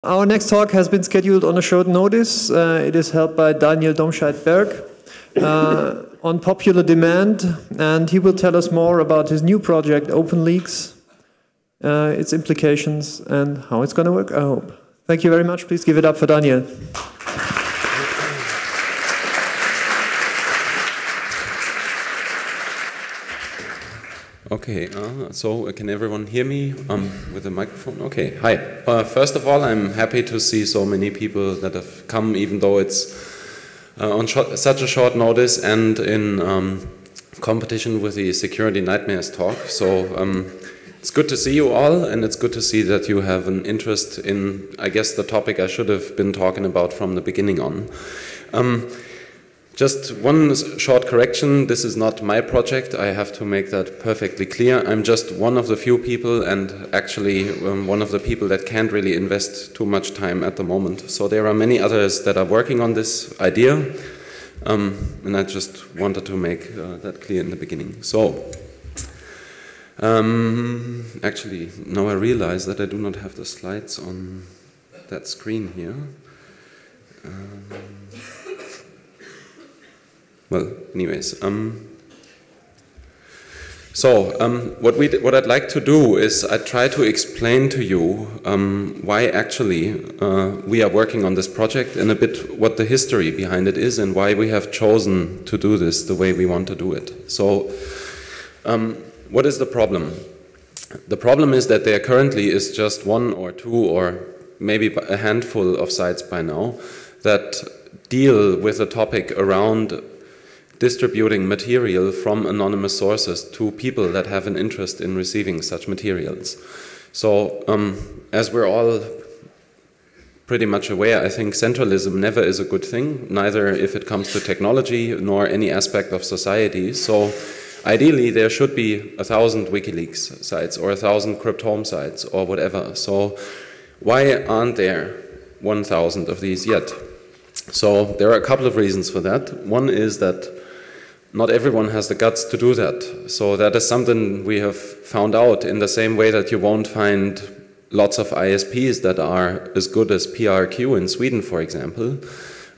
Our next talk has been scheduled on a short notice. It is held by Daniel Domscheit-Berg on popular demand, and he will tell us more about his new project, Openleaks, its implications, and how it's going to work, I hope. Thank you very much. Please give it up for Daniel. Okay, so can everyone hear me with the microphone? Okay, hi. First of all, I'm happy to see so many people that have come, even though it's on such a short notice and in competition with the Security Nightmares talk. So it's good to see you all, and it's good to see that you have an interest in, I guess, the topic I should have been talking about from the beginning on. Just one short correction, this is not my project, I have to make that perfectly clear. I'm just one of the few people, and actually one of the people that can't really invest too much time at the moment. So there are many others that are working on this idea, and I just wanted to make that clear in the beginning. So, actually, now I realize that I do not have the slides on that screen here. Well, anyways, what I'd like to do is I try to explain to you why actually we are working on this project and a bit what the history behind it is and why we have chosen to do this the way we want to do it. So, what is the problem? The problem is that there currently is just one or two or maybe a handful of sites by now that deal with a topic around distributing material from anonymous sources to people that have an interest in receiving such materials. So, as we're all pretty much aware, I think centralism never is a good thing, neither if it comes to technology nor any aspect of society. So, ideally, there should be 1,000 WikiLeaks sites or 1,000 Cryptome sites or whatever. So, why aren't there 1,000 of these yet? So, there are a couple of reasons for that. One is that not everyone has the guts to do that. So that is something we have found out in the same way that you won't find lots of ISPs that are as good as PRQ in Sweden, for example,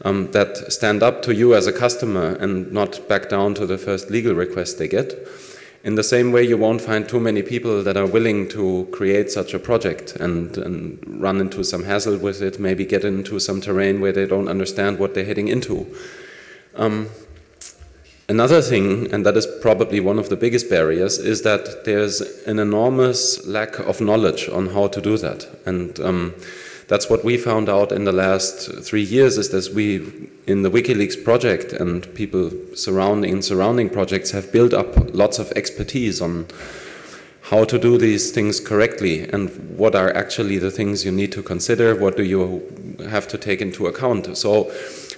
that stand up to you as a customer and not back down to the first legal request they get. In the same way, you won't find too many people that are willing to create such a project and run into some hassle with it, maybe get into some terrain where they don't understand what they're heading into. Another thing, and that is probably one of the biggest barriers, is that there's an enormous lack of knowledge on how to do that. And that's what we found out in the last 3 years, is that we, in the WikiLeaks project and people surrounding projects, have built up lots of expertise on how to do these things correctly and what are actually the things you need to consider, what do you have to take into account. So,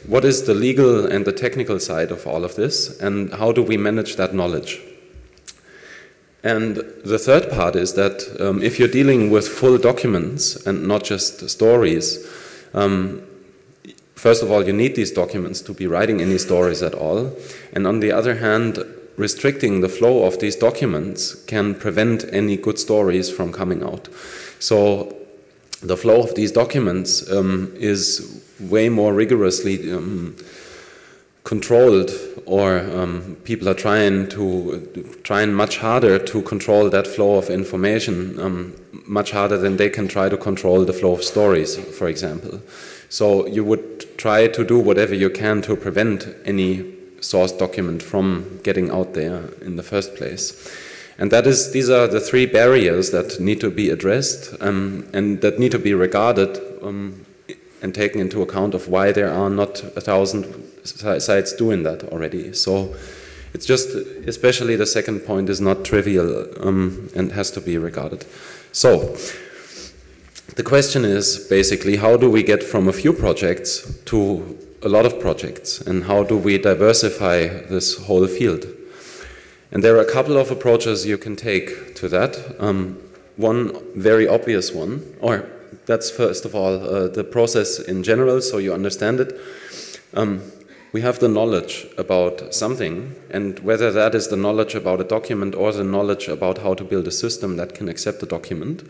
what is the legal and the technical side of all of this, and how do we manage that knowledge? And the third part is that if you're dealing with full documents and not just stories, first of all, you need these documents to be writing any stories at all. And on the other hand, restricting the flow of these documents can prevent any good stories from coming out. So the flow of these documents is way more rigorously controlled, or people are trying much harder to control that flow of information, much harder than they can try to control the flow of stories, for example. So you would try to do whatever you can to prevent any source document from getting out there in the first place. And these are the three barriers that need to be addressed and that need to be regarded and taken into account of why there are not 1,000 sites doing that already. So it's just, especially the second point is not trivial and has to be regarded. So the question is basically, how do we get from a few projects to a lot of projects, and how do we diversify this whole field? And there are a couple of approaches you can take to that. One very obvious one, or that's first of all the process in general, so you understand it. We have the knowledge about something, and whether that is the knowledge about a document or the knowledge about how to build a system that can accept the document,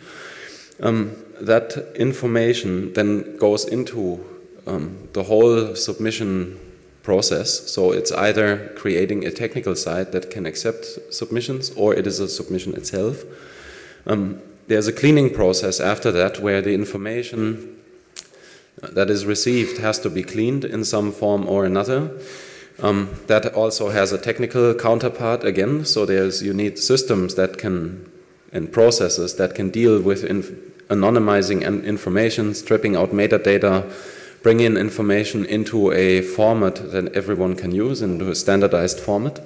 that information then goes into the whole submission process. So it's either creating a technical site that can accept submissions, or it is a submission itself. There's a cleaning process after that where the information that is received has to be cleaned in some form or another. That also has a technical counterpart again, so you need systems that can, and processes that can deal with anonymizing information, stripping out metadata, bring in information into a format that everyone can use, into a standardized format.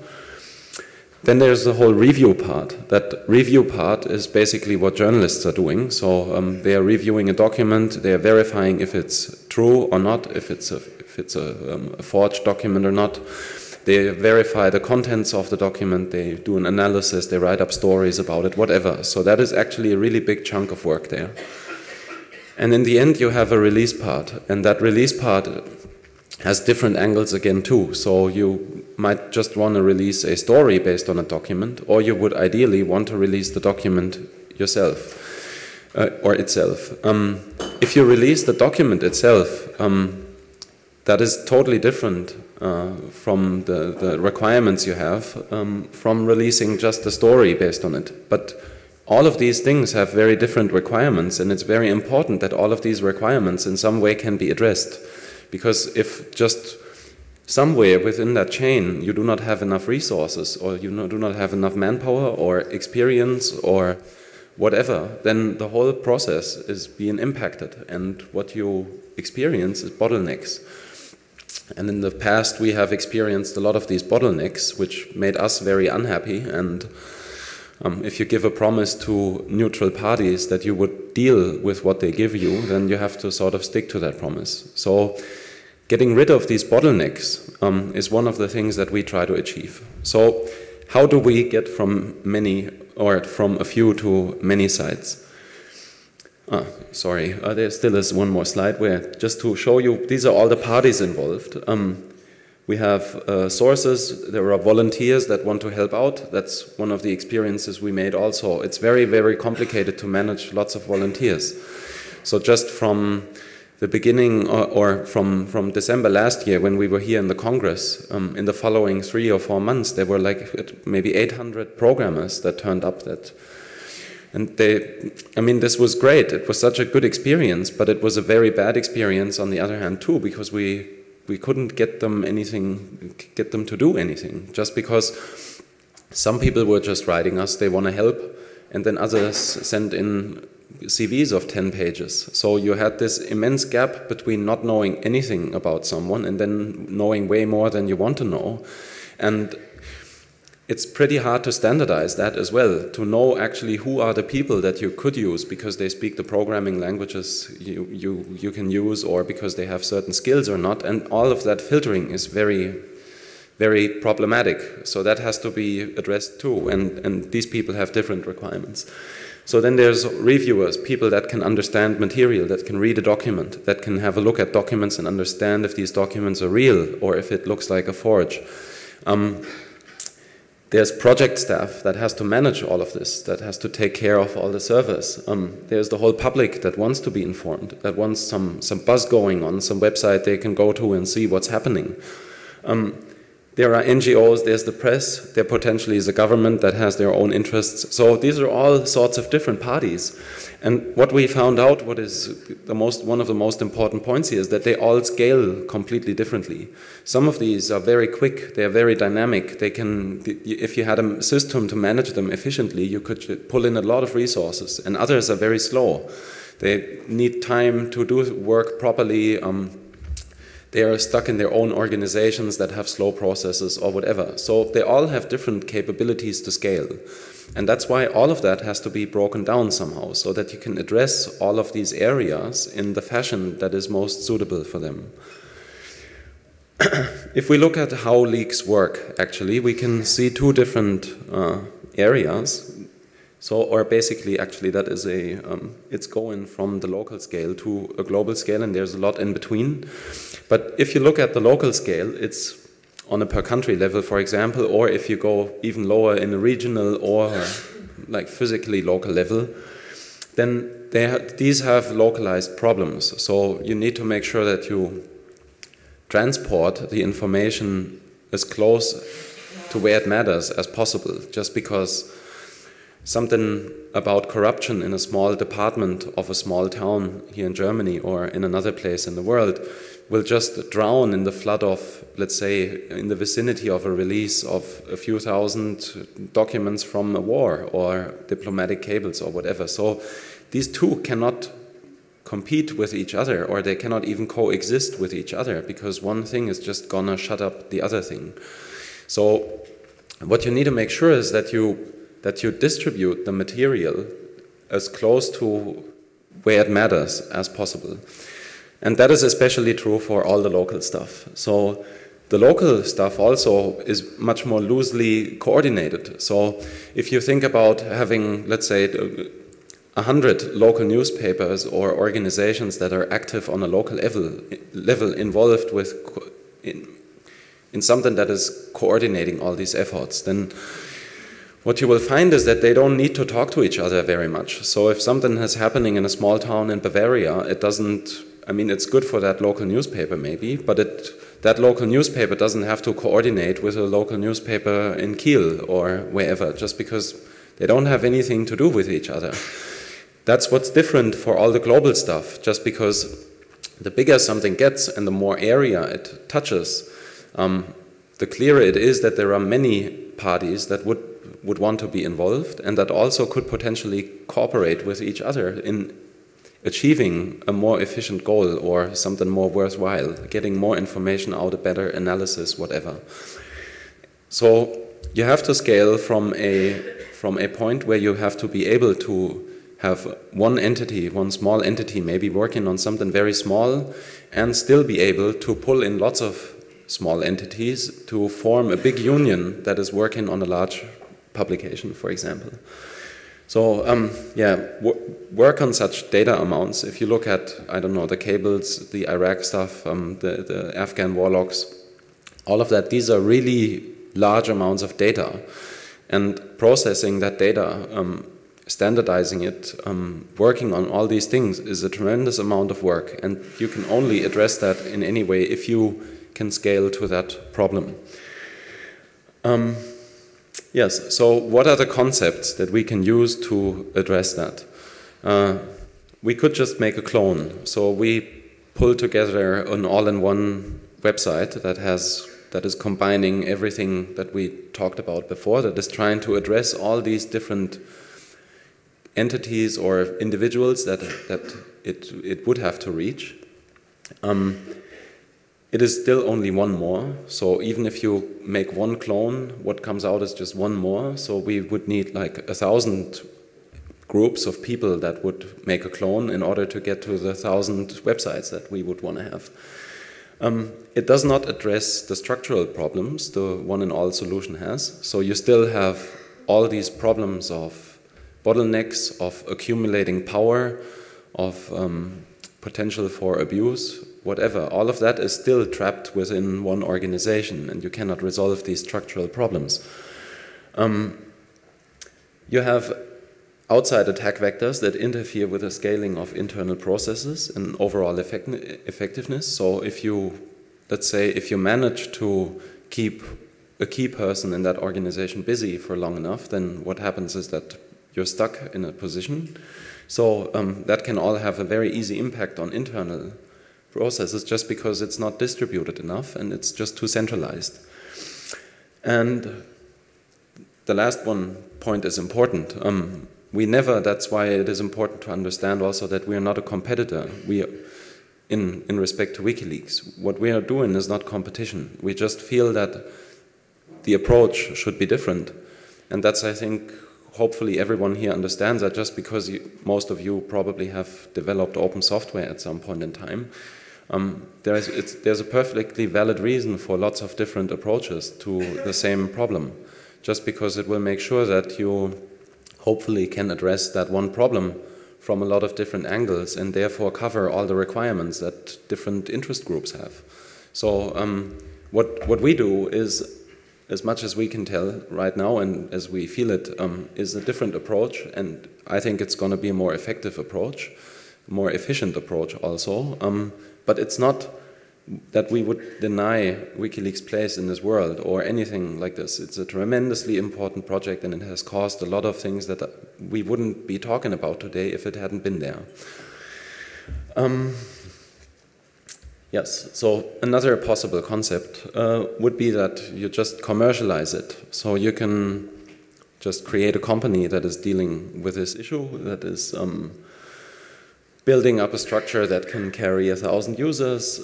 Then there's the whole review part. That review part is basically what journalists are doing. So they are reviewing a document, they are verifying if it's true or not, if it's a forged document or not. They verify the contents of the document, they do an analysis, they write up stories about it, whatever. So that is actually a really big chunk of work there. And in the end you have a release part, and that release part has different angles again too. So you might just want to release a story based on a document, or you would ideally want to release the document yourself, or itself. If you release the document itself, that is totally different from the requirements you have from releasing just a story based on it. But all of these things have very different requirements, and it's very important that all of these requirements in some way can be addressed. Because if just somewhere within that chain you do not have enough resources, or you do not have enough manpower or experience or whatever, then the whole process is being impacted, and what you experience is bottlenecks. And in the past we have experienced a lot of these bottlenecks, which made us very unhappy. And if you give a promise to neutral parties that you would deal with what they give you, then you have to sort of stick to that promise. So getting rid of these bottlenecks is one of the things that we try to achieve. So how do we get from many, or from a few to many sites? Sorry, there still is one more slide where, just to show you, these are all the parties involved. We have sources, there are volunteers that want to help out. That's one of the experiences we made also. It's very, very complicated to manage lots of volunteers. So just from the beginning, or from December last year when we were here in the Congress, in the following 3 or 4 months, there were like maybe 800 programmers that turned up. And this was great. It was such a good experience, but it was a very bad experience on the other hand too, because we couldn't get them to do anything, just because some people were just writing us, they want to help, and then others sent in CVs of 10 pages. So you had this immense gap between not knowing anything about someone and then knowing way more than you want to know. And it's pretty hard to standardize that as well, to know actually who are the people that you could use because they speak the programming languages you can use, or because they have certain skills or not. And all of that filtering is very, very problematic. So that has to be addressed too. And these people have different requirements. So then there's reviewers, people that can understand material, that can read a document, that can have a look at documents and understand if these documents are real or if it looks like a forge. There's project staff that has to manage all of this, that has to take care of all the servers. There's the whole public that wants to be informed, that wants some buzz going on, some website they can go to and see what's happening. There are NGOs, there's the press, there potentially is a government that has their own interests. So these are all sorts of different parties. And what we found out, what is one of the most important points here, is that they all scale completely differently. Some of these are very quick, they are very dynamic. They can, if you had a system to manage them efficiently, you could pull in a lot of resources. And others are very slow. They need time to do work properly. They are stuck in their own organizations that have slow processes or whatever. So they all have different capabilities to scale. And that's why all of that has to be broken down somehow, so that you can address all of these areas in the fashion that is most suitable for them. If we look at how leaks work, actually, we can see two different areas. So, or basically, actually, that is it's going from the local scale to a global scale, and there's a lot in between. But if you look at the local scale, it's on a per country level, for example, or if you go even lower in a regional or like physically local level, then these have localized problems. So you need to make sure that you transport the information as close to where it matters as possible. Just because something about corruption in a small department of a small town here in Germany or in another place in the world will just drown in the flood of, let's say, in the vicinity of a release of a few thousand documents from a war or diplomatic cables or whatever. So these two cannot compete with each other, or they cannot even coexist with each other, because one thing is just gonna shut up the other thing. So what you need to make sure is that you distribute the material as close to where it matters as possible. And that is especially true for all the local stuff. So the local stuff also is much more loosely coordinated. So if you think about having, let's say, 100 local newspapers or organizations that are active on a local level involved with in something that is coordinating all these efforts, then what you will find is that they don't need to talk to each other very much. So if something is happening in a small town in Bavaria, it doesn't, I mean, it's good for that local newspaper maybe, but that local newspaper doesn't have to coordinate with a local newspaper in Kiel or wherever, just because they don't have anything to do with each other. That's what's different for all the global stuff, just because the bigger something gets and the more area it touches, the clearer it is that there are many parties that would want to be involved and that also could potentially cooperate with each other in achieving a more efficient goal or something more worthwhile, getting more information out, a better analysis, whatever. So you have to scale from a point where you have to be able to have one entity, one small entity, maybe working on something very small, and still be able to pull in lots of small entities to form a big union that is working on a large publication, for example. So work on such data amounts. If you look at, I don't know, the cables, the Iraq stuff, the Afghan war logs, all of that, these are really large amounts of data. And processing that data, standardizing it, working on all these things is a tremendous amount of work. And you can only address that in any way if you can scale to that problem. Yes, so what are the concepts that we can use to address that? We could just make a clone. So we pull together an all-in-one website that is combining everything that we talked about before, that is trying to address all these different entities or individuals that it would have to reach. It is still only one more, so even if you make one clone, what comes out is just one more, so we would need like 1,000 groups of people that would make a clone in order to get to the 1,000 websites that we would want to have. It does not address the structural problems the one-and-all solution has, so you still have all these problems of bottlenecks, of accumulating power, of potential for abuse, whatever. All of that is still trapped within one organization, and you cannot resolve these structural problems. You have outside attack vectors that interfere with the scaling of internal processes and overall effectiveness. So if you, let's say, if you manage to keep a key person in that organization busy for long enough, then what happens is that you're stuck in a position. So that can all have a very easy impact on internal processes just because it's not distributed enough and it's just too centralized. And the last point is important. That's why it is important to understand also that we are not a competitor. We are, in respect to WikiLeaks, what we are doing is not competition. We just feel that the approach should be different. And that's, I think, hopefully everyone here understands that just because most of you probably have developed open software at some point in time, there's a perfectly valid reason for lots of different approaches to the same problem, just because it will make sure that you hopefully can address that one problem from a lot of different angles and therefore cover all the requirements that different interest groups have. So what we do is as much as we can tell right now and as we feel it, is a different approach, and I think it's going to be a more effective approach, more efficient approach also. But it's not that we would deny WikiLeaks' place in this world or anything like this. It's a tremendously important project, and it has caused a lot of things that we wouldn't be talking about today if it hadn't been there. Yes, so another possible concept would be that you just commercialize it. So you can just create a company that is dealing with this issue, that is building up a structure that can carry 1,000 users.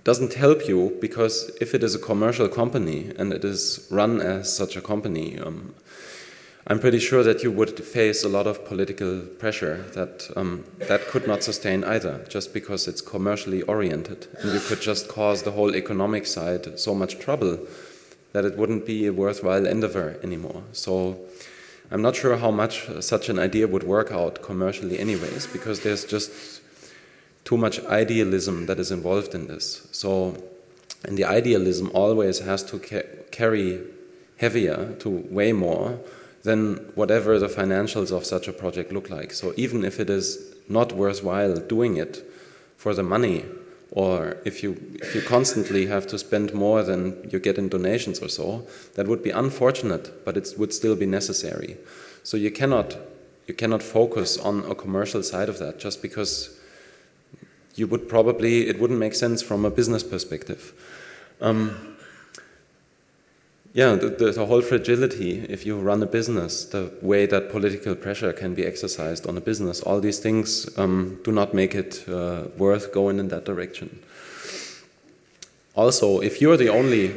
Doesn't help you, because if it is a commercial company and it is run as such a company, I'm pretty sure that you would face a lot of political pressure that that could not sustain either, just because it's commercially oriented. And you could just cause the whole economic side so much trouble that it wouldn't be a worthwhile endeavor anymore. So I'm not sure how much such an idea would work out commercially anyways, because there's just too much idealism that is involved in this. So, and the idealism always has to carry heavier, to weigh more than whatever the financials of such a project look like. So even if it is not worthwhile doing it for the money, or if you constantly have to spend more than you get in donations or so, that would be unfortunate, but it would still be necessary. So you cannot focus on a commercial side of that, just because you would probably, it wouldn't make sense from a business perspective. Yeah, the whole fragility, if you run a business, the way that political pressure can be exercised on a business, all these things do not make it worth going in that direction. Also, if you're the only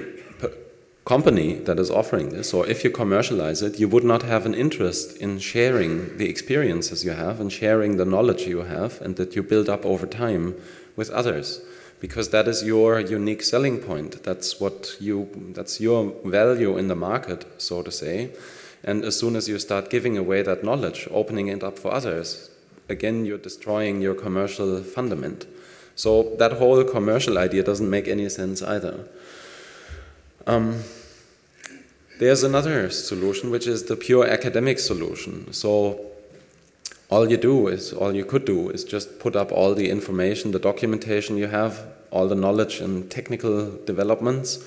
company that is offering this, or if you commercialize it, you would not have an interest in sharing the experiences you have and sharing the knowledge you have and that you build up over time with others. Because that is your unique selling point. That's your value in the market, so to say. And as soon as you start giving away that knowledge, opening it up for others, again, you're destroying your commercial fundament. So that whole commercial idea doesn't make any sense either. There's another solution, which is the pure academic solution. So all you could do is just put up all the information, the documentation you have, all the knowledge and technical developments,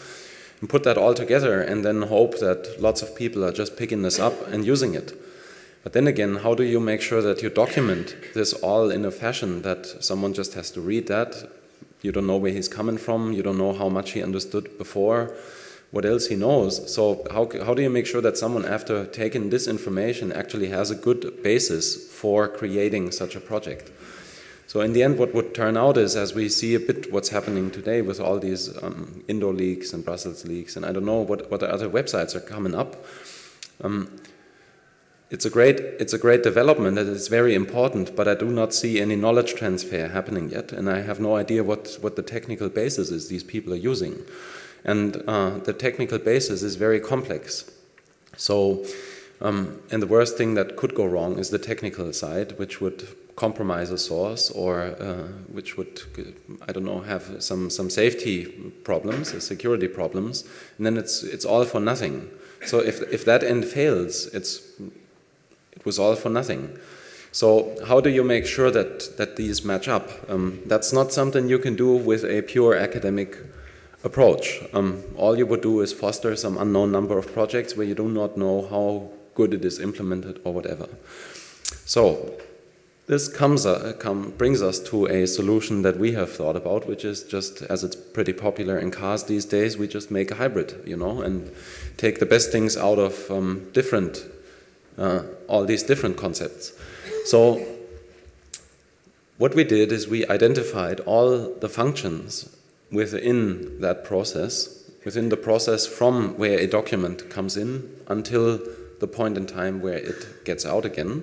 and put that all together and then hope that lots of people are just picking this up and using it. But then again, how do you make sure that you document this all in a fashion that someone just has to read that? You don't know where he's coming from, you don't know how much he understood before, what else he knows. So how do you make sure that someone, after taking this information, actually has a good basis for creating such a project? So in the end, what would turn out is, as we see a bit what's happening today with all these Indo leaks and Brussels leaks, and I don't know what other websites are coming up. It's a great development, and it's very important, but I do not see any knowledge transfer happening yet, and I have no idea what the technical basis is these people are using. And the technical basis is very complex. So, and the worst thing that could go wrong is the technical side, which would compromise a source, or which would, I don't know, have some safety problems, security problems, and then it's all for nothing. So if that end fails, it was all for nothing. So how do you make sure that these match up? That's not something you can do with a pure academic approach. All you would do is foster some unknown number of projects where you do not know how good it is implemented or whatever. So this brings us to a solution that we have thought about, which is just, as it's pretty popular in cars these days, we just make a hybrid, and take the best things out of all these different concepts. So what we did is we identified all the functions within that process, within the process from where a document comes in until the point in time where it gets out again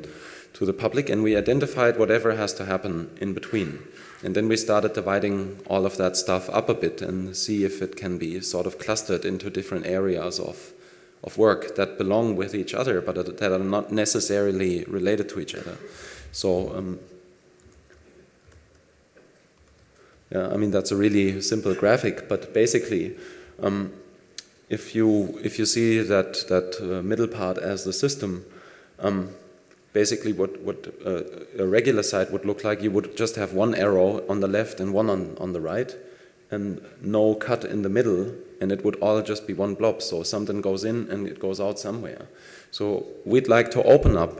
to the public, and we identified whatever has to happen in between. And then we started dividing all of that stuff up a bit and see if it can be sort of clustered into different areas of work that belong with each other, but that are not necessarily related to each other. So, yeah, I mean, that's a really simple graphic, but basically, if you see that middle part as the system, basically what a regular site would look like, you would just have one arrow on the left and one on the right, and no cut in the middle, and it would all just be one blob. So something goes in and it goes out somewhere. So we'd like to open up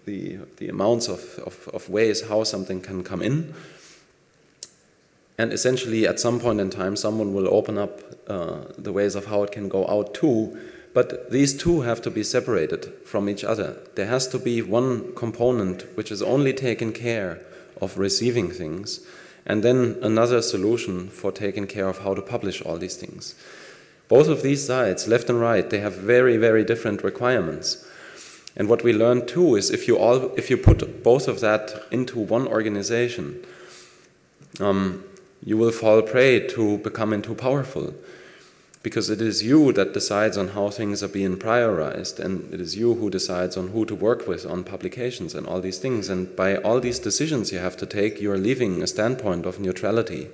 the amounts of ways how something can come in. And essentially, at some point in time, someone will open up the ways of how it can go out too. But these two have to be separated from each other. There has to be one component which is only taking care of receiving things, and then another solution for taking care of how to publish all these things. Both of these sides, left and right, they have very, very different requirements. And what we learned too is if you put both of that into one organization, you will fall prey to becoming too powerful, because it is you that decides on how things are being prioritized, and it is you who decides on who to work with on publications and all these things. And by all these decisions you have to take, you are leaving a standpoint of neutrality.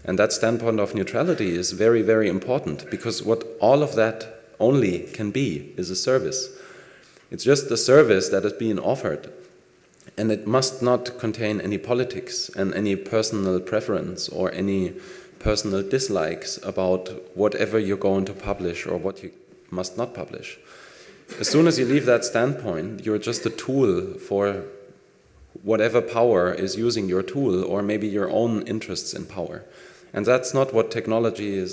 And that standpoint of neutrality is very, very important, because what all of that only can be is a service. It's just the service that is being offered. And it must not contain any politics and any personal preference or any personal dislikes about whatever you're going to publish or what you must not publish. As soon as you leave that standpoint, you're just a tool for whatever power is using your tool, or maybe your own interests in power. And that's not what technology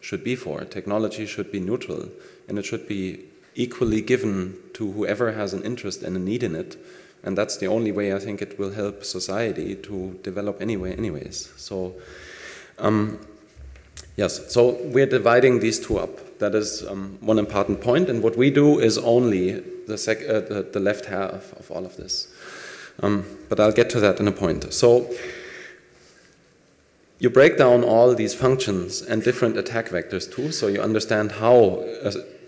should be for. Technology should be neutral, and it should be equally given to whoever has an interest and a need in it. And that's the only way I think it will help society to develop anyways. So, yes, so we're dividing these two up. That is one important point. And what we do is only the left half of all of this. But I'll get to that in a point. So you break down all these functions and different attack vectors too, so you understand how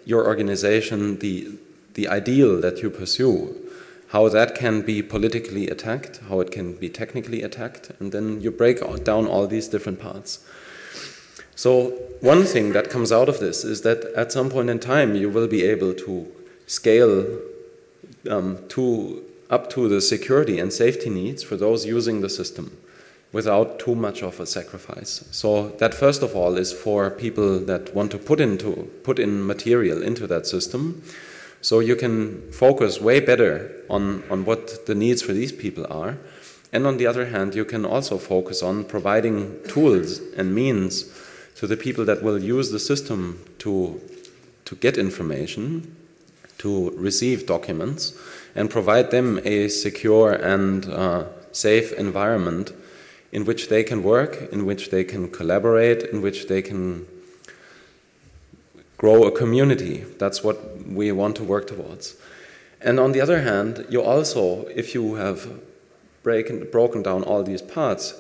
your organization, the ideal that you pursue, how that can be politically attacked, how it can be technically attacked, and then you break down all these different parts. So one thing that comes out of this is that at some point in time you will be able to scale up to the security and safety needs for those using the system without too much of a sacrifice. So that first of all is for people that want to put in material into that system. So you can focus way better on what the needs for these people are. And on the other hand, you can also focus on providing tools and means to the people that will use the system to get information, to receive documents, and provide them a secure and safe environment in which they can work, in which they can collaborate, in which they can grow a community. That's what we want to work towards. And on the other hand, you also, if you have broken down all these parts,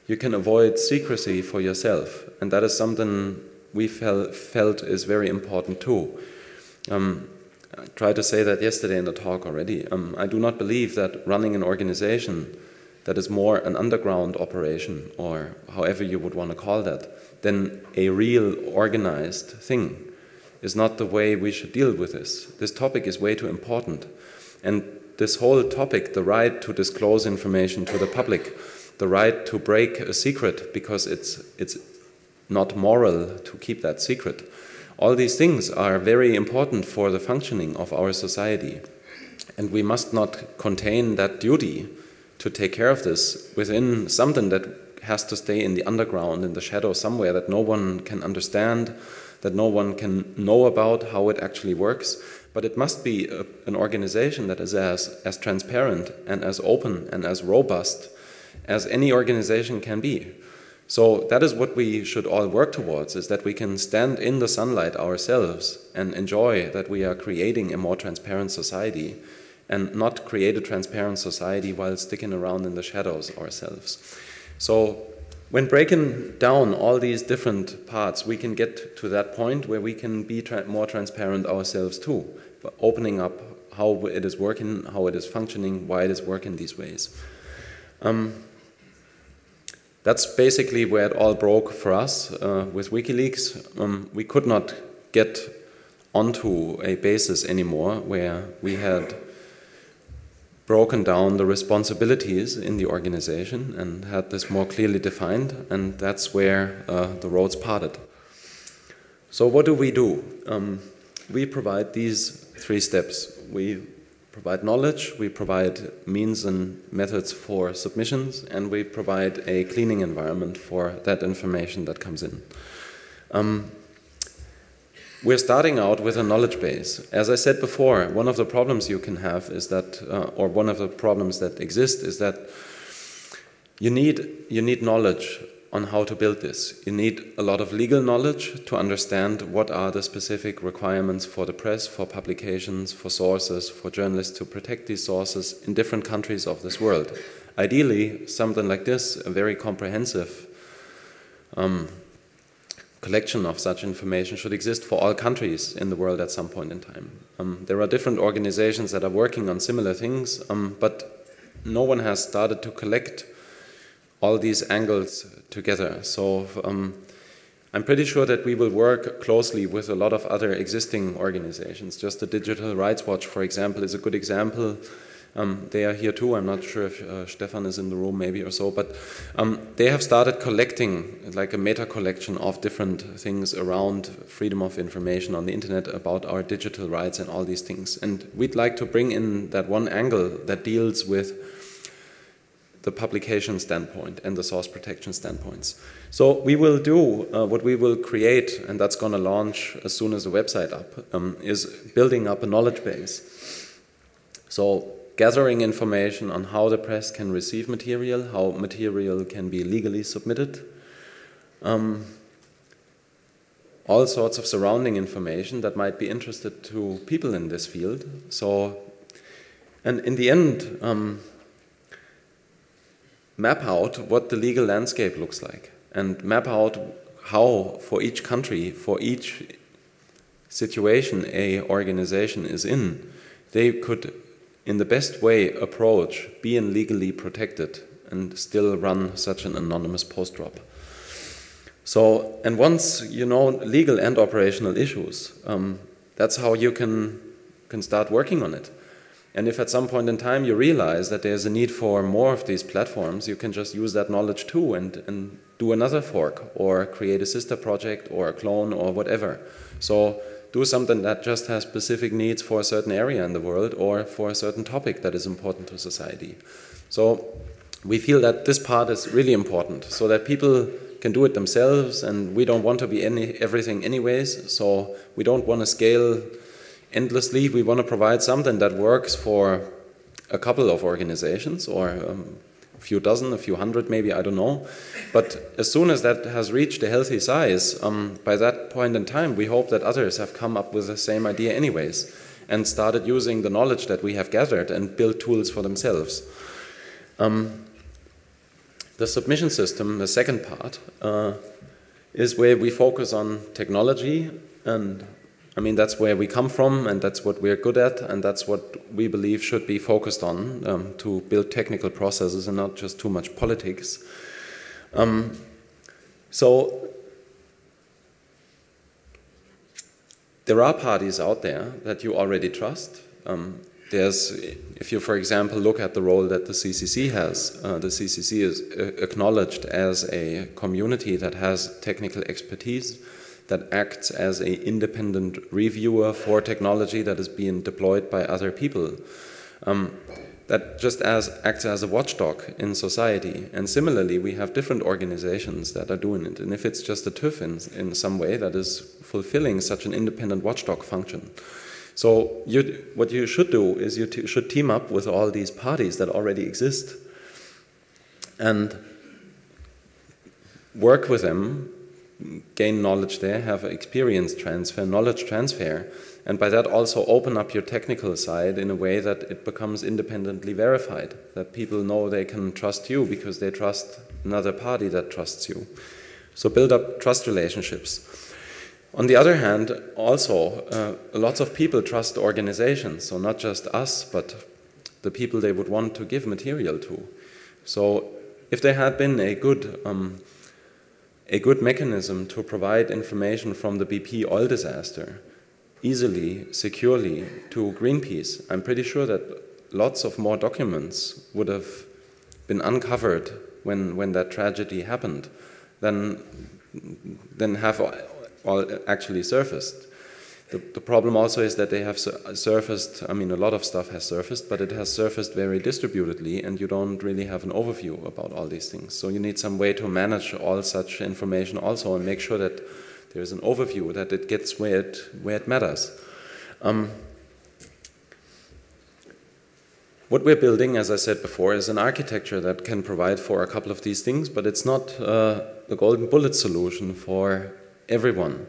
you can avoid secrecy for yourself. And that is something we felt is very important too. I tried to say that yesterday in the talk already. I do not believe that running an organization that is more an underground operation, or however you would want to call that, than a real organized thing, is not the way we should deal with this. This topic is way too important. And this whole topic, the right to disclose information to the public, the right to break a secret because it's not moral to keep that secret, all these things are very important for the functioning of our society. And we must not contain that duty to take care of this within something that has to stay in the underground, in the shadow somewhere, that no one can understand, that no one can know about how it actually works. But it must be an organization that is as transparent and as open and as robust as any organization can be. So that is what we should all work towards, is that we can stand in the sunlight ourselves and enjoy that we are creating a more transparent society, and not create a transparent society while sticking around in the shadows ourselves. So when breaking down all these different parts, we can get to that point where we can be more transparent ourselves too, but opening up how it is working, how it is functioning, why it is working these ways. That's basically where it all broke for us with WikiLeaks. We could not get onto a basis anymore where we had broken down the responsibilities in the organization and had this more clearly defined, and that's where the roads parted. So what do? We provide these 3 steps. We provide knowledge, we provide means and methods for submissions, and we provide a cleaning environment for that information that comes in. We're starting out with a knowledge base. As I said before, one of the problems you can have is that, or one of the problems that exist is that you need knowledge on how to build this. You need a lot of legal knowledge to understand what are the specific requirements for the press, for publications, for sources, for journalists to protect these sources in different countries of this world. Ideally, something like this, a very comprehensive collection of such information should exist for all countries in the world at some point in time. There are different organizations that are working on similar things, but no one has started to collect all these angles together. So I'm pretty sure that we will work closely with a lot of other existing organizations. Just the Digital Rights Watch, for example, is a good example. They are here too. I'm not sure if Stefan is in the room maybe or so, but they have started collecting like a meta collection of different things around freedom of information on the internet about our digital rights and all these things. And we'd like to bring in that one angle that deals with the publication standpoint and the source protection standpoints. So we will do what we will create, and that's going to launch as soon as the website up, is building up a knowledge base. So gathering information on how the press can receive material, how material can be legally submitted, all sorts of surrounding information that might be interested to people in this field. So, and in the end, map out what the legal landscape looks like and map out how for each country, for each situation a organization is in, they could in the best way approach being legally protected and still run such an anonymous post drop. So, and once you know legal and operational issues, that's how you can start working on it. And if at some point in time you realize that there's a need for more of these platforms, you can just use that knowledge too and do another fork or create a sister project or a clone or whatever. So do something that just has specific needs for a certain area in the world or for a certain topic that is important to society. So we feel that this part is really important so that people can do it themselves, and we don't want to be everything anyways, so we don't want to scale endlessly. We want to provide something that works for a couple of organizations or a few dozen, a few hundred maybe, I don't know. But as soon as that has reached a healthy size, by that point in time, we hope that others have come up with the same idea anyways and started using the knowledge that we have gathered and built tools for themselves. The submission system, the second part, is where we focus on technology, and I mean, that's where we come from, and that's what we're good at, and that's what we believe should be focused on, to build technical processes and not just too much politics. So there are parties out there that you already trust. If you, for example, look at the role that the CCC has, the CCC is acknowledged as a community that has technical expertise, that acts as an independent reviewer for technology that is being deployed by other people, that just acts as a watchdog in society. And similarly, we have different organizations that are doing it. And if it's just a TÜV in some way that is fulfilling such an independent watchdog function. So what you should do is you should team up with all these parties that already exist and work with them, gain knowledge there, have experience transfer, knowledge transfer, and by that also open up your technical side in a way that it becomes independently verified, that people know they can trust you because they trust another party that trusts you. So build up trust relationships. On the other hand, also, lots of people trust organizations, so not just us, but the people they would want to give material to. So if there had been a good a good mechanism to provide information from the BP oil disaster easily, securely to Greenpeace, I'm pretty sure that lots of more documents would have been uncovered when that tragedy happened than have all actually surfaced. The problem also is that they have surfaced, I mean, a lot of stuff has surfaced, but it has surfaced very distributedly, and you don't really have an overview about all these things. So you need some way to manage all such information also and make sure that there is an overview, that it gets where it matters. What we're building, as I said before, is an architecture that can provide for a couple of these things, but it's not the golden bullet solution for everyone.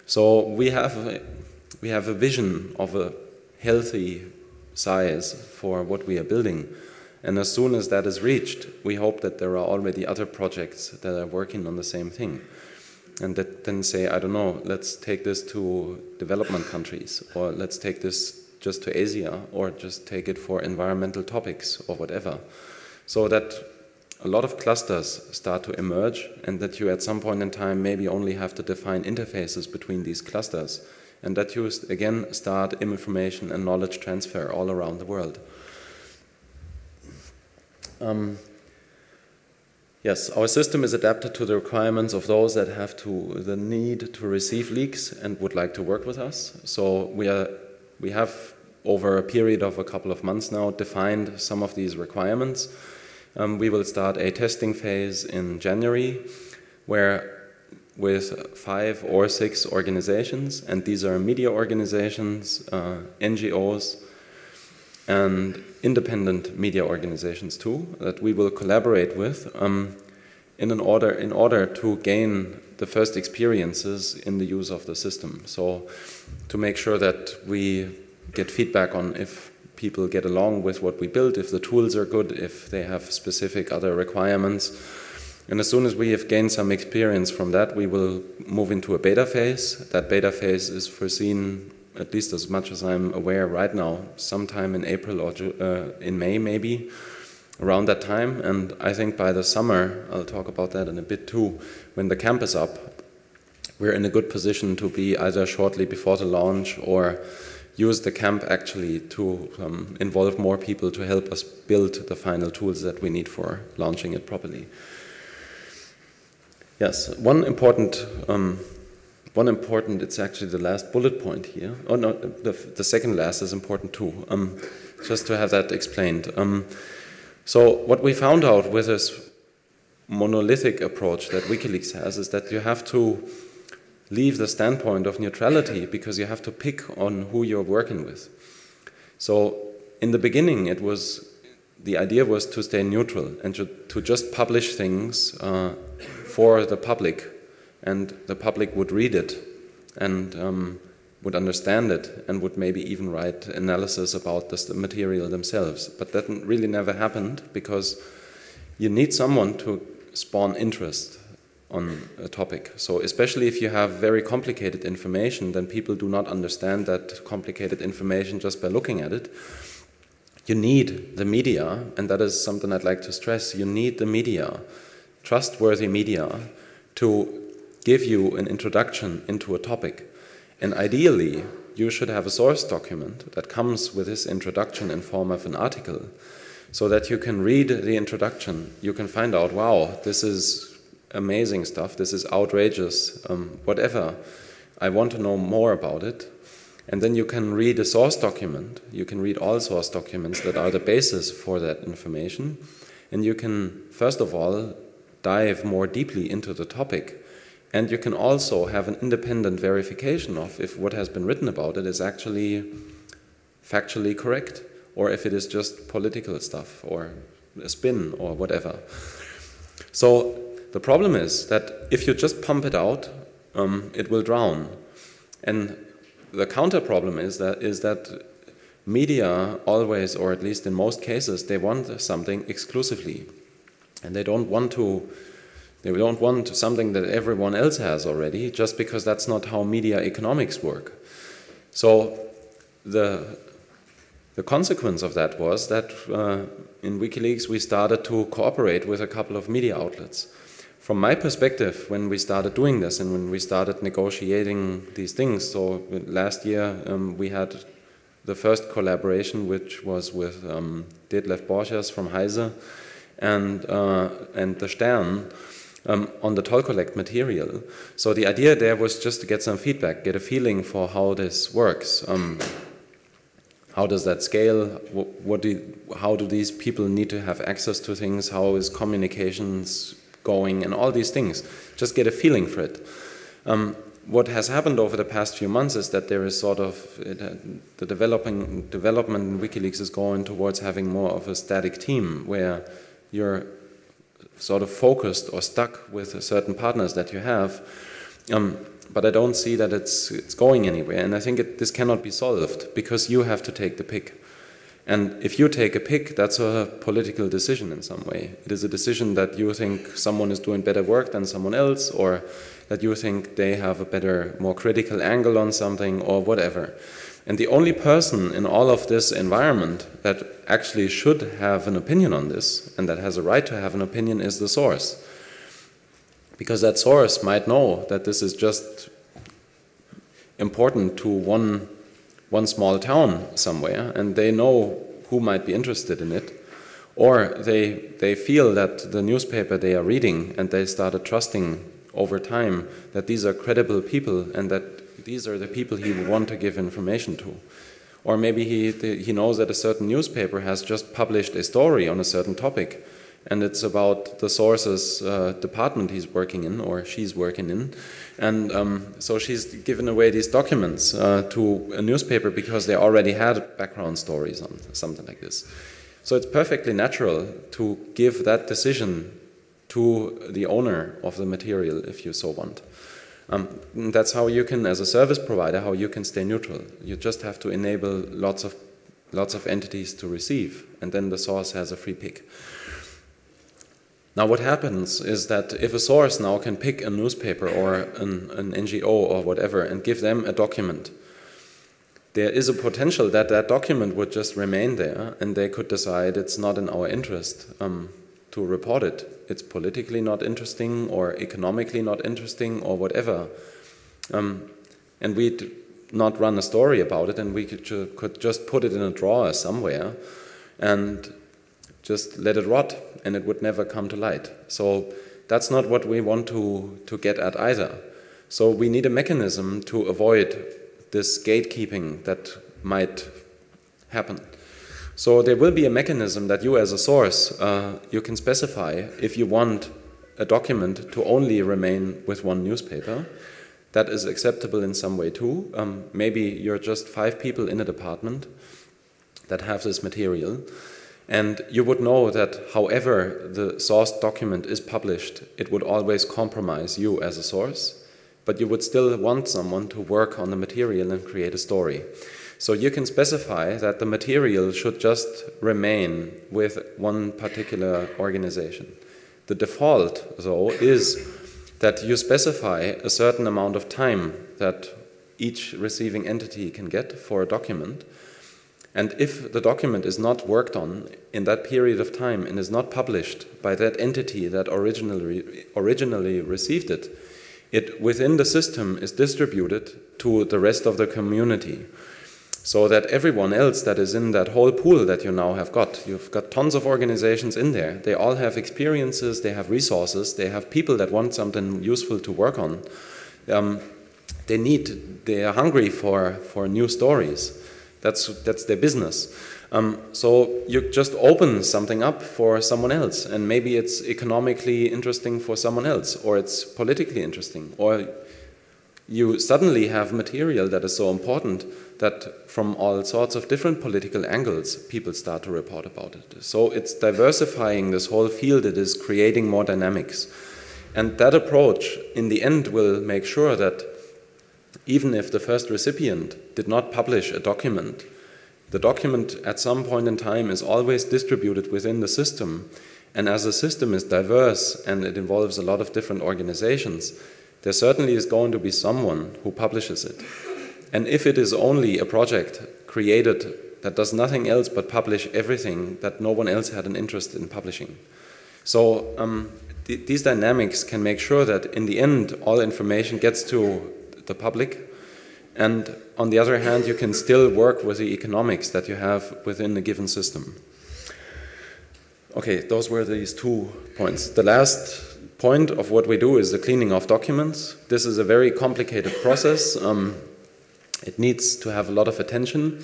So we have a vision of a healthy size for what we are building. And as soon as that is reached, we hope that there are already other projects that are working on the same thing. And that then say, I don't know, let's take this to development countries, or let's take this just to Asia, or just take it for environmental topics or whatever. So that a lot of clusters start to emerge, and that you at some point in time maybe only have to define interfaces between these clusters, and that you again start information and knowledge transfer all around the world. Yes, our system is adapted to the requirements of those that have the need to receive leaks and would like to work with us. So we have, over a period of a couple of months now, defined some of these requirements. We will start a testing phase in January, with 5 or 6 organizations, and these are media organizations, NGOs, and independent media organizations too, that we will collaborate with in order to gain the first experiences in the use of the system. So to make sure that we get feedback on if people get along with what we built, if the tools are good, if they have specific other requirements. And as soon as we have gained some experience from that, we will move into a beta phase. That beta phase is foreseen, at least as much as I'm aware right now, sometime in April or in May maybe, around that time. And I think by the summer, I'll talk about that in a bit too, when the camp is up, we're in a good position to be either shortly before the launch or use the camp actually to involve more people to help us build the final tools that we need for launching it properly. Yes, one important, it's actually the last bullet point here. Oh no, the second last is important too, just to have that explained. So what we found out with this monolithic approach that WikiLeaks has is that you have to leave the standpoint of neutrality because you have to pick on who you're working with. So in the beginning, the idea was to stay neutral and to just publish things for the public, and the public would read it and would understand it and would maybe even write analysis about the material themselves. But that really never happened because you need someone to spawn interest on a topic. So especially if you have very complicated information, then people do not understand that complicated information just by looking at it. You need the media, and that is something I'd like to stress. You need the media, trustworthy media, to give you an introduction into a topic. And ideally, you should have a source document that comes with this introduction in form of an article, so that you can read the introduction. You can find out, wow, this is amazing stuff, this is outrageous, whatever. I want to know more about it. And then you can read a source document. You can read all source documents that are the basis for that information. And you can, first of all, dive more deeply into the topic. And you can also have an independent verification of if what has been written about it is actually factually correct, or if it is just political stuff, or a spin, or whatever. So the problem is that if you just pump it out, it will drown. And the counter problem is that media always, or at least in most cases, they want something exclusively. And they don't want something that everyone else has already, just because that's not how media economics work. So the consequence of that was that in WikiLeaks we started to cooperate with a couple of media outlets. from my perspective, when we started doing this and when we started negotiating these things, so last year we had the first collaboration, which was with Detlef Borchers from Heise and the Stern on the toll collect material. So the idea there was just to get some feedback, get a feeling for how this works. How does that scale? How do these people need to have access to things? How is communications going? And all these things. Just get a feeling for it. What has happened over the past few months is that there is sort of the development in WikiLeaks is going towards having more of a static team where you're sort of focused or stuck with certain partners that you have. But I don't see that it's going anywhere, and I think this cannot be solved because you have to take the pick. And if you take a pick, that's a political decision in some way. It is a decision that you think someone is doing better work than someone else, or that you think they have a better, more critical angle on something, or whatever. And the only person in all of this environment that actually should have an opinion on this, and that has a right to have an opinion, is the source. Because that source might know that this is just important to one small town somewhere, and they know who might be interested in it, or they feel that the newspaper they are reading, and they started trusting over time that these are credible people and that these are the people he would want to give information to. Or maybe he knows that a certain newspaper has just published a story on a certain topic, and it's about the source's department he's working in or she's working in. And so she's given away these documents to a newspaper because they already had background stories on something like this. So it's perfectly natural to give that decision to the owner of the material, if you so want. That's how you can, as a service provider, how you can stay neutral. You just have to enable lots of entities to receive, and then the source has a free pick. Now what happens is that if a source now can pick a newspaper or an NGO or whatever and give them a document, there is a potential that that document would just remain there and they could decide it's not in our interest to report it. It's politically not interesting or economically not interesting or whatever. And we'd not run a story about it, and we could just put it in a drawer somewhere and just let it rot, and it would never come to light. So that's not what we want to get at either. So we need a mechanism to avoid this gatekeeping that might happen. So there will be a mechanism that you as a source, you can specify if you want a document to only remain with one newspaper. That is acceptable in some way too. Maybe you're just 5 people in a department that have this material. And you would know that however the source document is published, it would always compromise you as a source, but you would still want someone to work on the material and create a story. So you can specify that the material should just remain with one particular organization. The default, though, is that you specify a certain amount of time that each receiving entity can get for a document. And if the document is not worked on in that period of time and is not published by that entity that originally received it, it within the system is distributed to the rest of the community. So that everyone else that is in that whole pool that you now have got, you've got tons of organizations in there, they all have experiences, they have resources, they have people that want something useful to work on. They are hungry for new stories. That's their business. So you just open something up for someone else, and maybe it's economically interesting for someone else, or it's politically interesting, or you suddenly have material that is so important that from all sorts of different political angles, people start to report about it. So it's diversifying this whole field, it is creating more dynamics. And that approach, in the end, will make sure that even if the first recipient did not publish a document, the document at some point in time is always distributed within the system. And as the system is diverse and it involves a lot of different organizations, there certainly is going to be someone who publishes it. And if it is only a project created that does nothing else but publish everything that no one else had an interest in publishing, So these dynamics can make sure that in the end all information gets to the public, and on the other hand you can still work with the economics that you have within a given system. Okay, those were these 2 points. The last point of what we do is the cleaning of documents. This is a very complicated process. It needs to have a lot of attention.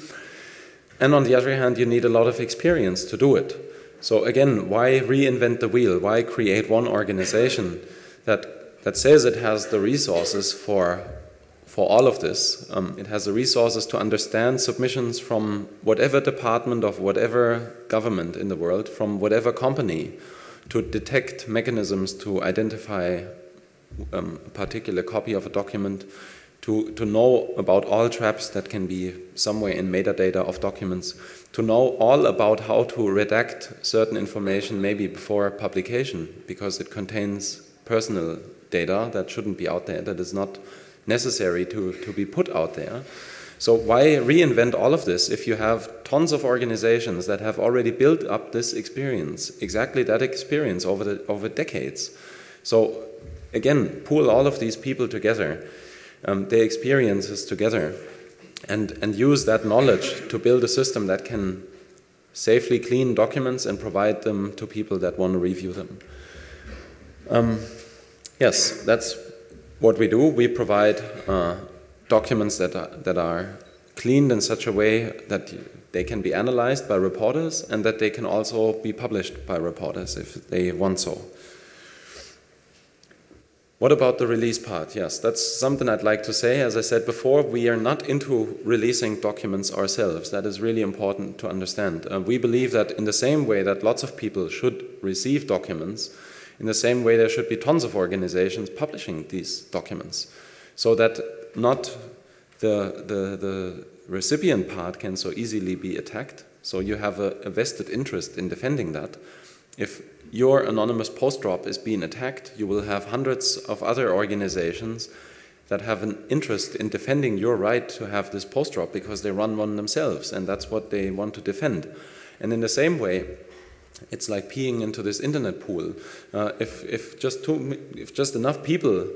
And on the other hand, you need a lot of experience to do it. So again, why reinvent the wheel? Why create one organization that says it has the resources for all of this? It has the resources to understand submissions from whatever department of whatever government in the world, from whatever company, to detect mechanisms to identify a particular copy of a document, to know about all traps that can be somewhere in metadata of documents, to know all about how to redact certain information maybe before publication, because it contains personal data that shouldn't be out there, that is not necessary to be put out there. So why reinvent all of this if you have tons of organizations that have already built up this experience, exactly that experience over decades? So again, pool all of these people together, their experiences together, and use that knowledge to build a system that can safely clean documents and provide them to people that want to review them. Yes, that's what we do. We provide documents that are cleaned in such a way that they can be analyzed by reporters and that they can also be published by reporters if they want so. What about the release part? Yes, that's something I'd like to say. As I said before, we are not into releasing documents ourselves. That is really important to understand. We believe that in the same way that lots of people should receive documents, in the same way there should be tons of organizations publishing these documents, so that not the recipient part can so easily be attacked. So you have a vested interest in defending that. If your anonymous post drop is being attacked, you will have hundreds of other organizations that have an interest in defending your right to have this post drop because they run one themselves and that's what they want to defend. And in the same way, it's like peeing into this internet pool. If just enough people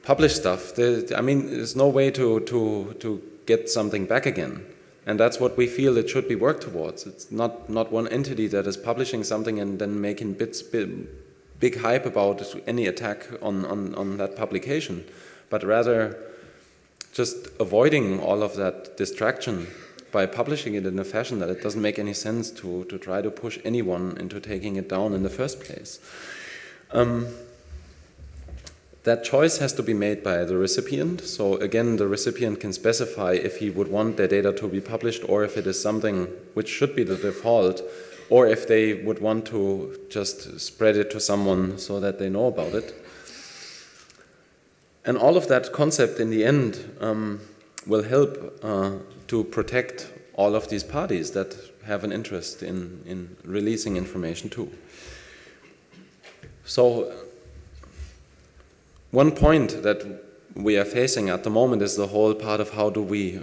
publish stuff, there's no way to get something back again. And that's what we feel it should be worked towards. It's not one entity that is publishing something and then making big hype about any attack on that publication, but rather just avoiding all of that distraction by publishing it in a fashion that it doesn't make any sense to try to push anyone into taking it down in the first place. That choice has to be made by the recipient. So again, the recipient can specify if he would want their data to be published or if it is something which should be the default, or if they would want to just spread it to someone so that they know about it. And all of that concept in the end will help to protect all of these parties that have an interest in releasing information too. So one point that we are facing at the moment is the whole part of how do we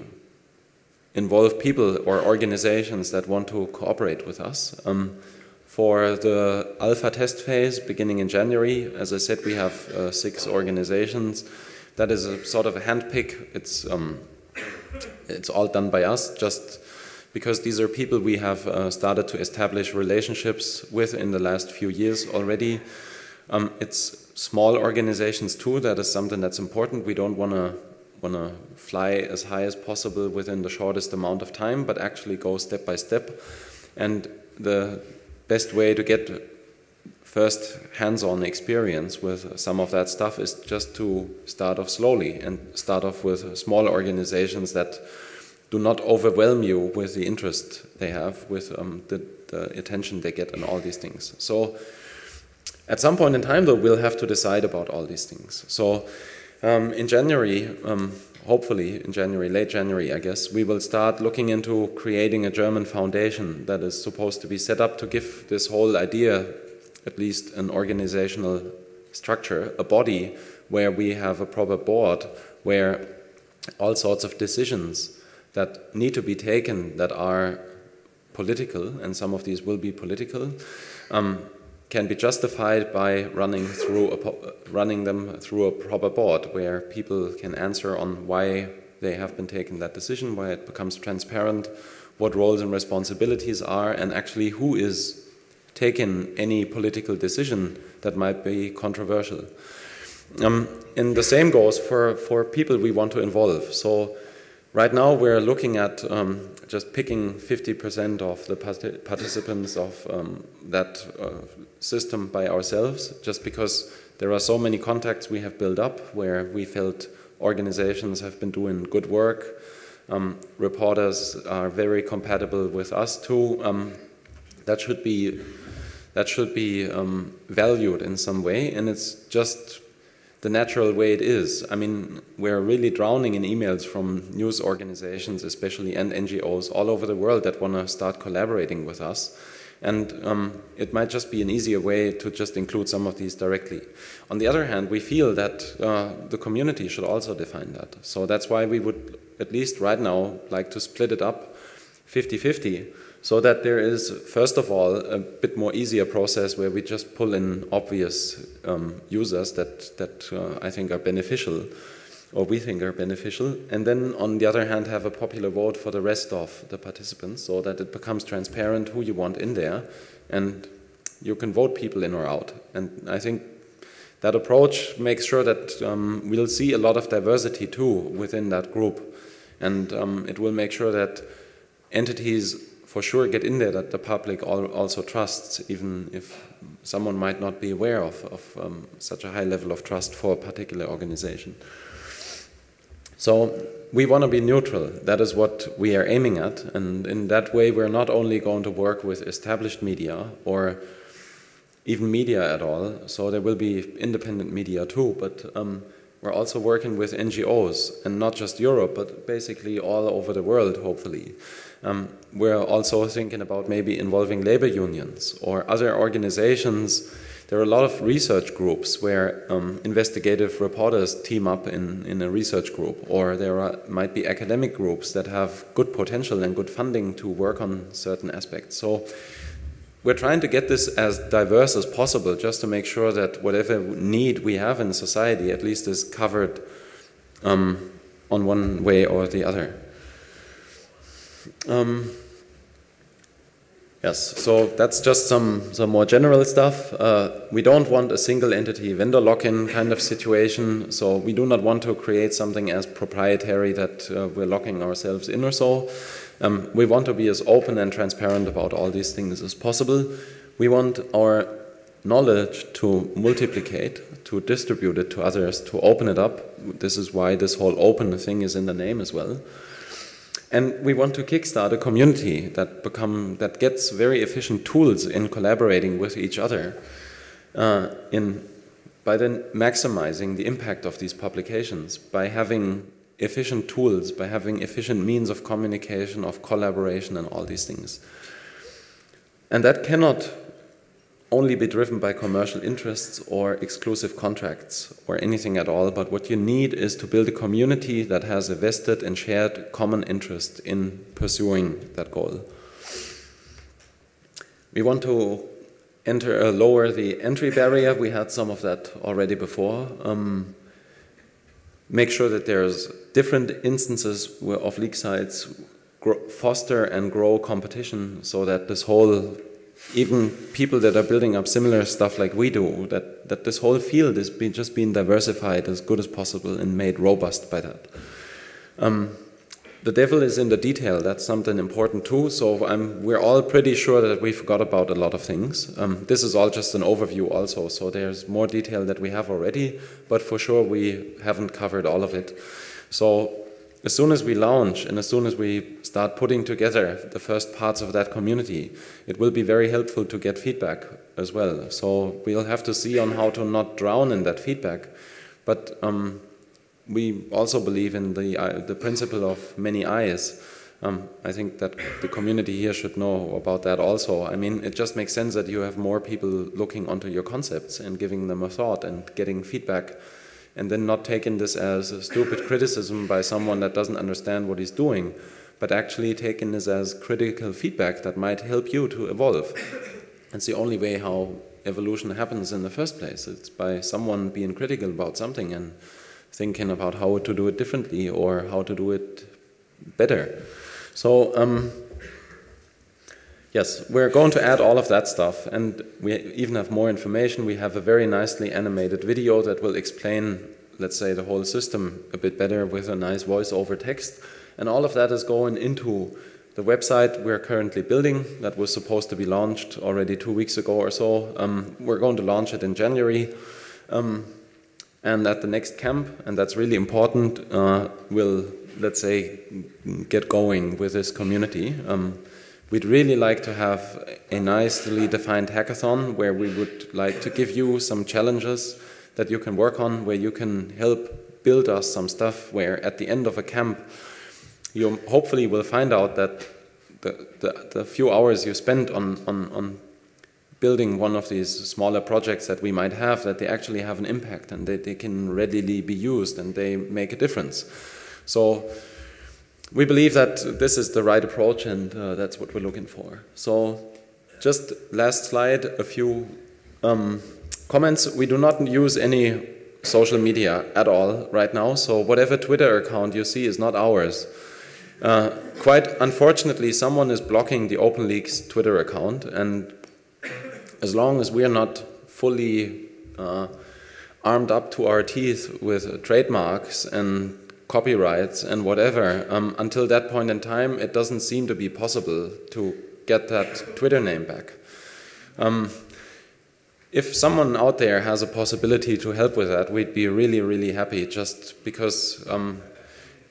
involve people or organizations that want to cooperate with us. For the alpha test phase beginning in January, as I said, we have 6 organizations. That is a sort of a handpick. It's all done by us, just because these are people we have started to establish relationships with in the last few years already. It's small organizations too. That is something that's important. We don't want to fly as high as possible within the shortest amount of time, but actually go step by step. And the best way to get first hands-on experience with some of that stuff is just to start off slowly and start off with small organizations that do not overwhelm you with the interest they have, with the attention they get and all these things. So at some point in time, though, we'll have to decide about all these things. So in January, hopefully in January, late January, I guess, we will start looking into creating a German foundation that is supposed to be set up to give this whole idea at least an organizational structure, a body where we have a proper board, where all sorts of decisions that need to be taken that are political, and some of these will be political, can be justified by running them through a proper board where people can answer on why they have been taking that decision, why it becomes transparent, what roles and responsibilities are, and actually who is taking any political decision that might be controversial. And the same goes for people we want to involve. So right now we're looking at just picking 50% of the participants of that system by ourselves, just because there are so many contacts we have built up where we felt organizations have been doing good work. Reporters are very compatible with us too. That should be valued in some way, and it's just the natural way it is. I mean, we're really drowning in emails from news organizations, especially, and NGOs all over the world that want to start collaborating with us. And it might just be an easier way to just include some of these directly. On the other hand, we feel that the community should also define that. So that's why we would, at least right now, like to split it up 50-50, so that there is, first of all, a bit more easier process where we just pull in obvious users that I think are beneficial, or we think are beneficial, and then on the other hand have a popular vote for the rest of the participants so that it becomes transparent who you want in there, and you can vote people in or out. And I think that approach makes sure that we'll see a lot of diversity too within that group, and it will make sure that entities for sure get in there that the public also trusts, even if someone might not be aware of such a high level of trust for a particular organization. So we want to be neutral. That is what we are aiming at, and in that way we're not only going to work with established media or even media at all, so there will be independent media too, but we're also working with NGOs, and not just Europe, but basically all over the world, hopefully. We're also thinking about maybe involving labor unions or other organizations. There are a lot of research groups where investigative reporters team up in a research group, or there might be academic groups that have good potential and good funding to work on certain aspects. So we're trying to get this as diverse as possible, just to make sure that whatever need we have in society at least is covered on one way or the other. Yes, so that's just some more general stuff. We don't want a single entity vendor lock-in kind of situation, so we do not want to create something as proprietary that we're locking ourselves in or so. We want to be as open and transparent about all these things as possible. We want our knowledge to multiplicate, to distribute it to others, to open it up. This is why this whole open thing is in the name as well. And we want to kickstart a community that gets very efficient tools in collaborating with each other, by then maximizing the impact of these publications, by having efficient tools, by having efficient means of communication, of collaboration, and all these things. And that cannot only be driven by commercial interests or exclusive contracts or anything at all, but what you need is to build a community that has a vested and shared common interest in pursuing that goal. We want to lower the entry barrier. We had some of that already before. Make sure that there's different instances of leak sites, foster and grow competition, so that this whole, even people that are building up similar stuff like we do, that this whole field is just being diversified as good as possible and made robust by that. The devil is in the detail. That's something important too. So we're all pretty sure that we forgot about a lot of things. This is all just an overview also. So there's more detail that we have already, but for sure we haven't covered all of it. So as soon as we launch and as soon as we start putting together the first parts of that community, it will be very helpful to get feedback as well. So we'll have to see on how to not drown in that feedback. But we also believe in the principle of many eyes. I think that the community here should know about that also. I mean, it just makes sense that you have more people looking onto your concepts and giving them a thought and getting feedback, and then not taking this as a stupid criticism by someone that doesn't understand what he's doing, but actually taking this as critical feedback that might help you to evolve. It's the only way how evolution happens in the first place. It's by someone being critical about something and thinking about how to do it differently or how to do it better. So yes, we're going to add all of that stuff, and we even have more information. We have a very nicely animated video that will explain, let's say, the whole system a bit better with a nice voice over text. And all of that is going into the website we're currently building that was supposed to be launched already 2 weeks ago or so. We're going to launch it in January. And at the next camp, and that's really important, we'll, let's say, get going with this community. We'd really like to have a nicely defined hackathon where we would like to give you some challenges that you can work on, where you can help build us some stuff, where at the end of a camp, you hopefully will find out that the few hours you spent on building one of these smaller projects that we might have, that they actually have an impact and that they can readily be used and they make a difference. So we believe that this is the right approach, and that's what we're looking for. So just last slide, a few comments. We do not use any social media at all right now, so whatever Twitter account you see is not ours. Quite unfortunately, someone is blocking the Openleaks Twitter account, and as long as we are not fully armed up to our teeth with trademarks and copyrights and whatever, until that point in time, it doesn't seem to be possible to get that Twitter name back. If someone out there has a possibility to help with that, we'd be really, really happy, just because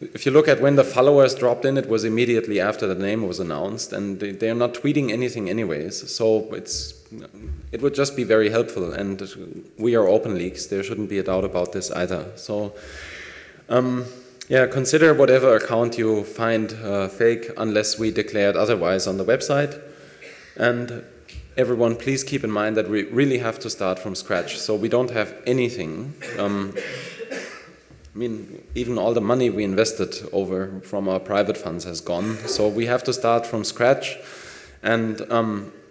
if you look at when the followers dropped in, it was immediately after the name was announced, and they're not tweeting anything anyways, so it would just be very helpful, and we are Openleaks, there shouldn't be a doubt about this either. So yeah, consider whatever account you find fake unless we declared otherwise on the website. And everyone, please keep in mind that we really have to start from scratch. So we don't have anything. I mean, even all the money we invested over from our private funds has gone. So we have to start from scratch. And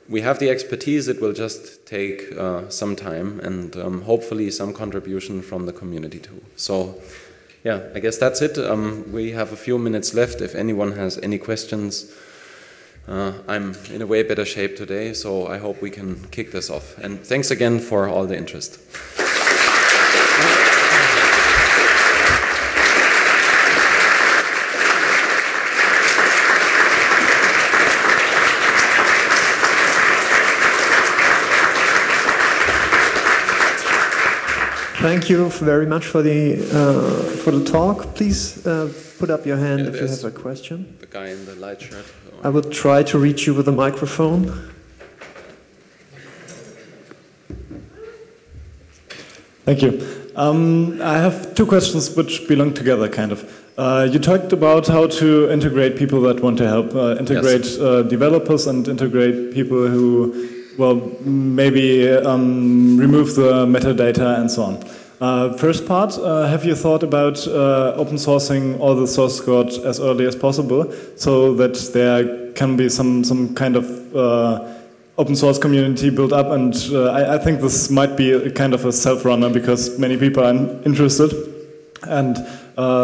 we have the expertise. It will just take some time and hopefully some contribution from the community too. So yeah, I guess that's it. We have a few minutes left if anyone has any questions. I'm in a way better shape today, so I hope we can kick this off. And thanks again for all the interest. Thank you very much for the talk. Please put up your hand if you have a question. The guy in the light shirt. I will try to reach you with a microphone. Thank you. I have two questions which belong together, kind of. You talked about how to integrate people that want to help, integrate developers and integrate people who, well, maybe remove the metadata and so on. First part, have you thought about open sourcing all the source code as early as possible so that there can be some kind of open source community built up? And I think this might be a kind of a self-runner because many people are interested, and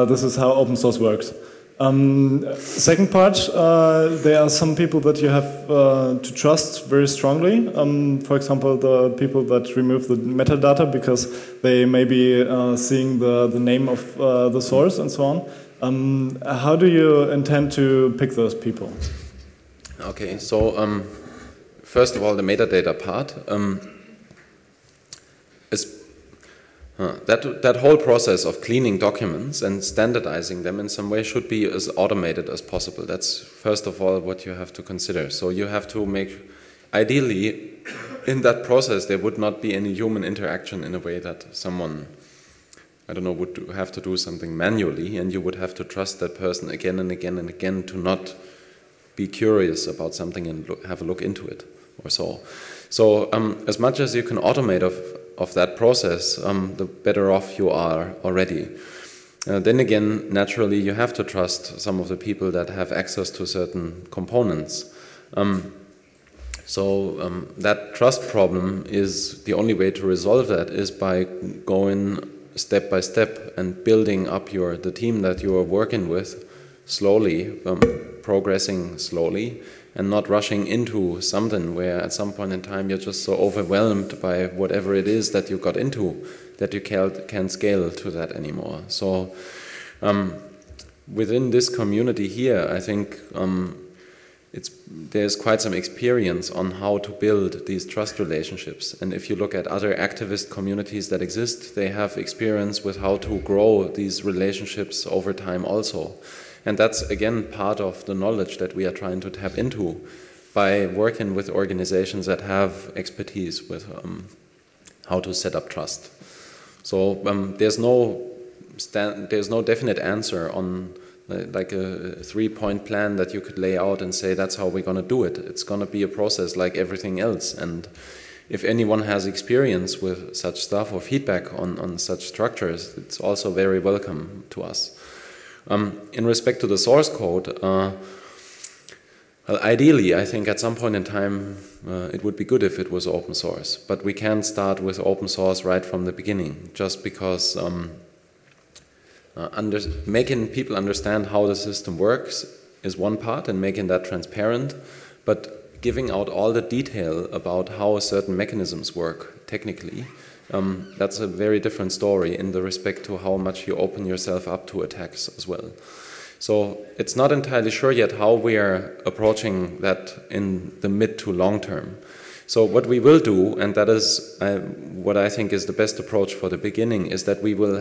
this is how open source works. Second part, there are some people that you have to trust very strongly. For example, the people that remove the metadata because they may be seeing the name of the source and so on. How do you intend to pick those people? Okay, so first of all, the metadata part. That whole process of cleaning documents and standardizing them in some way should be as automated as possible. That's first of all what you have to consider. So you have to make, ideally, in that process there would not be any human interaction in a way that someone, I don't know, would have to do something manually, and you would have to trust that person again and again and again to not be curious about something and have a look into it or so. So as much as you can automate of that process, the better off you are already. Then again, naturally, you have to trust some of the people that have access to certain components. So that trust problem is the only way to resolve that is by going step by step and building up the team that you are working with slowly, progressing slowly, and not rushing into something where at some point in time you're just so overwhelmed by whatever it is that you got into that you can't scale to that anymore. So within this community here, I think there's quite some experience on how to build these trust relationships. And if you look at other activist communities that exist, they have experience with how to grow these relationships over time also. And that's, again, part of the knowledge that we are trying to tap into by working with organizations that have expertise with how to set up trust. So there's no definite answer on like a 3-point plan that you could lay out and say that's how we're going to do it. It's going to be a process like everything else. And if anyone has experience with such stuff or feedback on such structures, it's also very welcome to us. In respect to the source code, well, ideally, I think at some point in time it would be good if it was open source. But we can't start with open source right from the beginning, just because making people understand how the system works is one part, and making that transparent, but giving out all the detail about how certain mechanisms work technically, that's a very different story in the respect to how much you open yourself up to attacks as well. So it's not entirely sure yet how we are approaching that in the mid to long term. So what we will do, and that is what I think is the best approach for the beginning, is that we will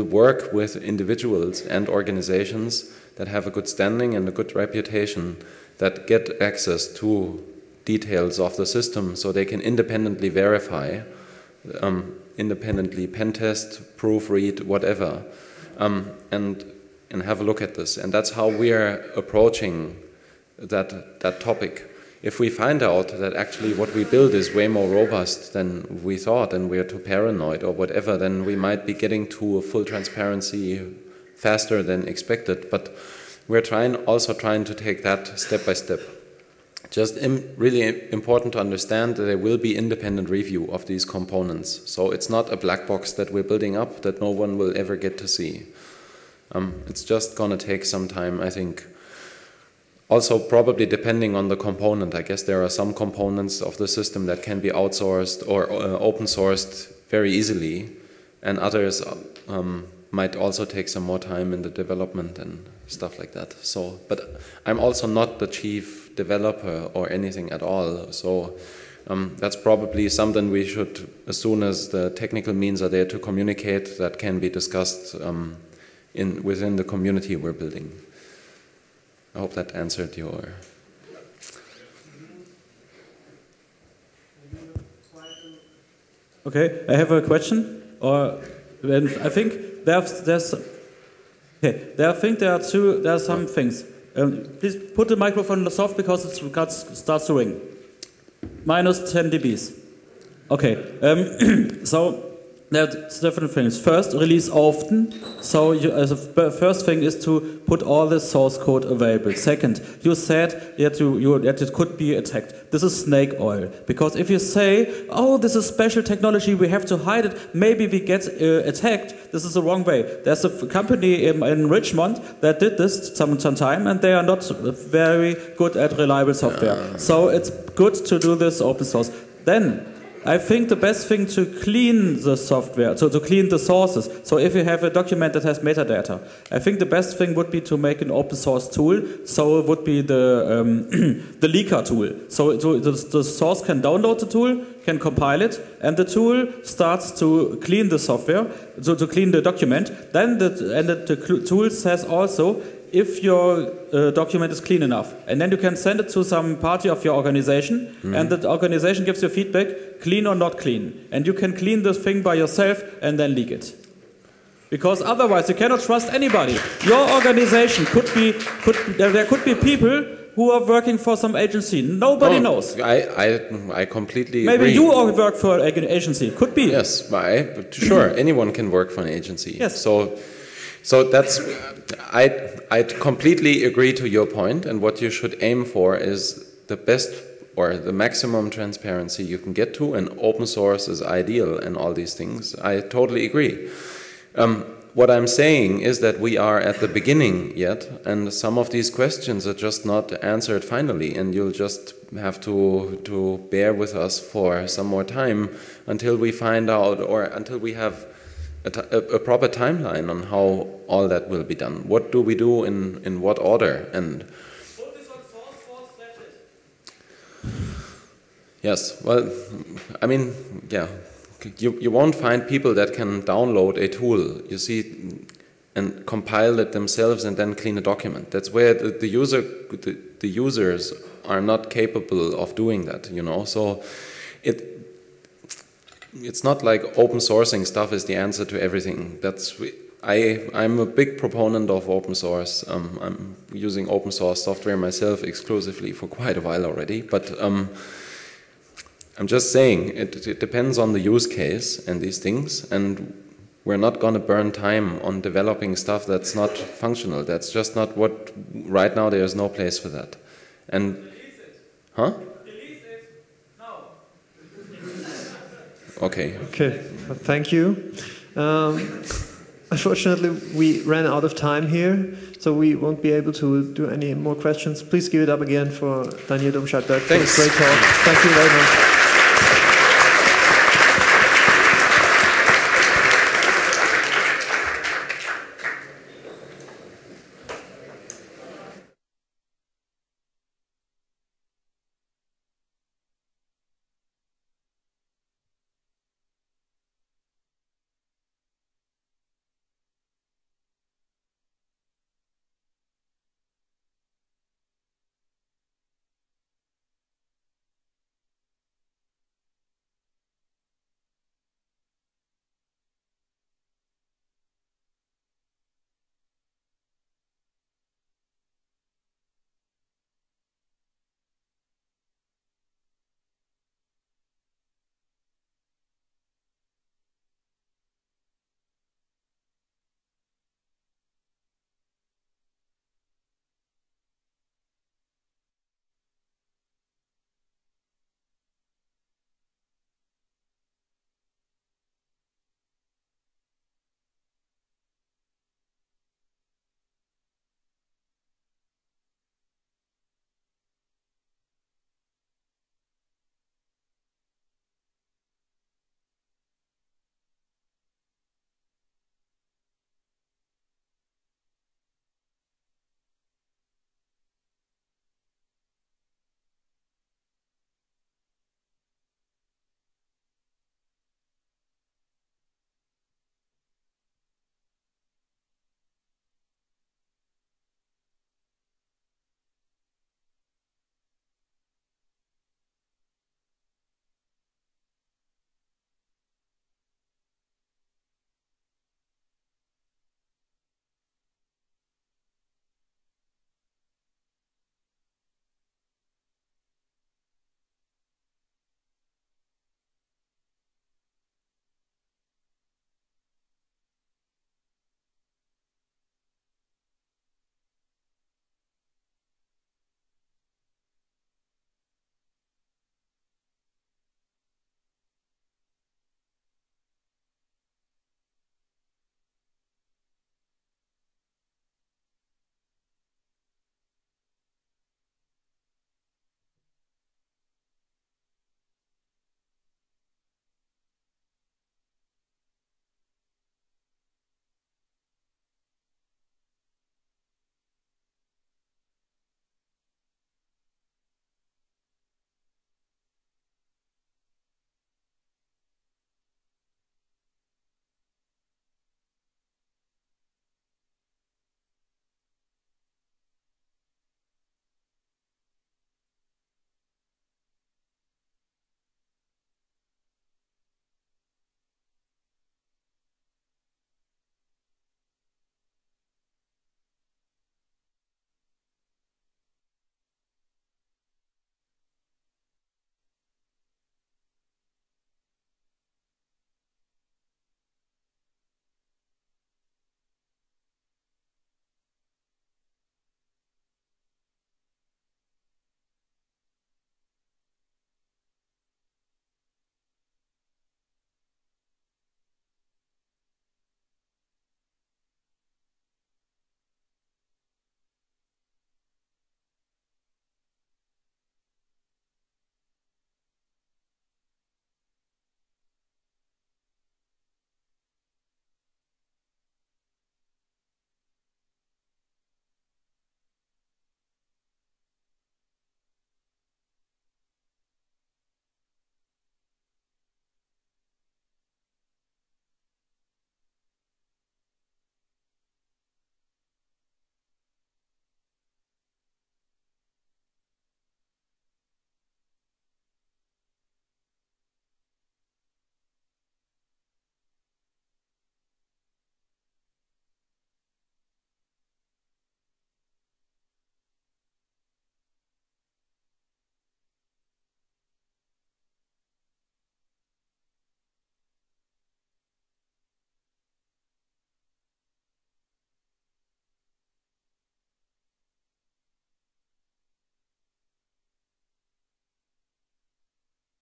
work with individuals and organizations that have a good standing and a good reputation, that get access to details of the system so they can independently verify, independently pen test, proofread, whatever, and have a look at this. And that's how we are approaching that topic. If we find out that actually what we build is way more robust than we thought and we're too paranoid or whatever, then we might be getting to a full transparency faster than expected. But we're also trying to take that step by step. Just really important to understand that there will be independent review of these components. So it's not a black box that we're building up that no one will ever get to see. It's just going to take some time, I think. Also, probably depending on the component. I guess there are some components of the system that can be outsourced or open sourced very easily, and others might also take some more time in the development and stuff like that. So, but I'm also not the chief developer or anything at all. So that's probably something we should, as soon as the technical means are there to communicate, that can be discussed within the community we're building. I hope that answered your... Okay, I have a question. I think there are some things. Please put the microphone on the soft because it starts to ring. Minus 10 dBs. Okay, so there's different things. First, release often. So the first thing is to put all the source code available. Second, you said that it could be attacked. This is snake oil. Because if you say, oh, this is special technology, we have to hide it, maybe we get attacked, this is the wrong way. There's a company in Richmond that did this some time, and they are not very good at reliable software. So it's good to do this open source. Then, I think the best thing to clean the software, to clean the sources. So if you have a document that has metadata, I think the best thing would be to make an open source tool. So it would be the leaker tool. So the source can download the tool, can compile it, and the tool starts to clean the software, so to clean the document. Then the tool says also if your document is clean enough. And then you can send it to some party of your organization, and the organization gives you feedback, clean or not clean. And you can clean the thing by yourself and then leak it. Because otherwise you cannot trust anybody. Your organization there could be people who are working for some agency. Nobody knows. I completely agree. Maybe you work for an agency. Could be. Yes, sure. Anyone can work for an agency. Yes. So So that's, I'd completely agree to your point, and what you should aim for is the best or the maximum transparency you can get to, and open source is ideal and all these things. I totally agree. What I'm saying is that we are at the beginning yet, and some of these questions are just not answered finally, and you'll just have to bear with us for some more time until we find out, or until we have a proper timeline on how all that will be done. What do we do in what order? And yes, well, I mean, yeah. You won't find people that can download a tool, you see, and compile it themselves and then clean a document. That's where the users are not capable of doing that, you know. So it's not like open sourcing stuff is the answer to everything. I'm a big proponent of open source. I'm using open source software myself exclusively for quite a while already, but I'm just saying, it depends on the use case and these things, and we're not going to burn time on developing stuff that's not functional. That's just not what, right now there's no place for that. And, Release it. Huh? Release it now. Okay. Okay, well, thank you. Unfortunately, we ran out of time here, so we won't be able to do any more questions. Please give it up again for Daniel Domscheit-Berg. Thanks. Great talk. Thank you very much.